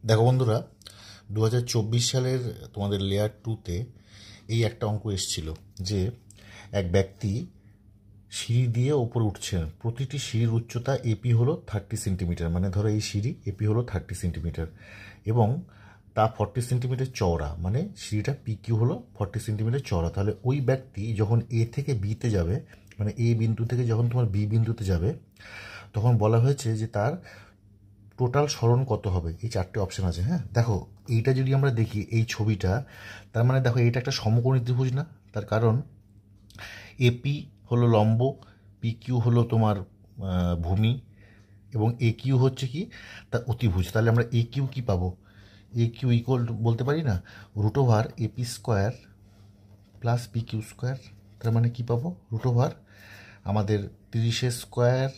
দেখো বন্ধুরা, 2024 সালের তোমাদের লেয়ার 2-তে এই একটা অঙ্ক এসেছিল যে এক ব্যক্তি সিঁড়ি দিয়ে ওপরে উঠছেন। প্রতিটি সিঁড়ির উচ্চতা এপি হলো 30 সেন্টিমিটার, মানে ধরো এই সিঁড়ি এপি হলো 30 সেন্টিমিটার এবং তা 40 সেন্টিমিটার চওড়া, মানে সিঁড়িটা পিকিউ হলো 40 সেন্টিমিটার চওড়া। তাহলে ওই ব্যক্তি যখন এ থেকে বিতে যাবে, মানে এ বিন্দু থেকে যখন তোমার বি বিন্দুতে যাবে, তখন বলা হয়েছে যে তার টোটাল সরণ কত হবে। এই চারটে অপশান আছে। হ্যাঁ, দেখো এইটা যদি আমরা দেখি এই ছবিটা, তার মানে দেখো এটা একটা সমকোণী ত্রিভুজ না? তার কারণ এপি হলো লম্ব, পি কিউ হলো তোমার ভূমি এবং এ কিউ হচ্ছে কি তার অতিভুজ। তাহলে আমরা এ কিউ কী পাবো? এ কিউ ইকুয়াল বলতে পারি না root over AP square plus P Q square. তার মানে কী পাবো? রুট ওভার আমাদের 30 স্কোয়ার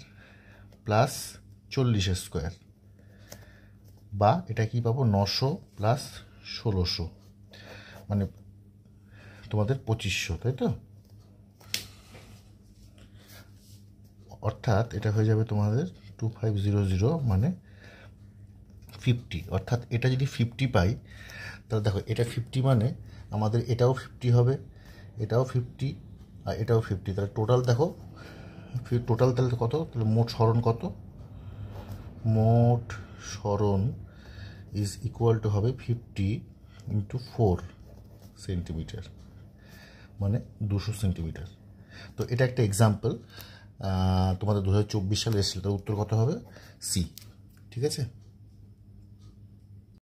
প্লাস 40 স্কোয়ার, বা এটা কি পাবো 900 প্লাস 1600, মানে তোমাদের 2500, তাই তো? অর্থাৎ এটা হয়ে যাবে তোমাদের 2500 মানে 50। অর্থাৎ এটা যদি 50 পাই, তাহলে দেখো এটা 50 মানে আমাদের এটাও 50 হবে, এটাও 50 আর এটাও 50। তাহলে টোটাল দেখো, টোটাল তাহলে কত? তাহলে মোট সরণ কত? মোট সরণ ইজ ইকুয়াল টু হবে 50 ইন্টু 4 সেন্টিমিটার, মানে 200 সেন্টিমিটার। তো এটা একটা এক্সাম্পল তোমাদের 2024 সালে এসেছিল। তার উত্তর কত হবে? সি। ঠিক আছে।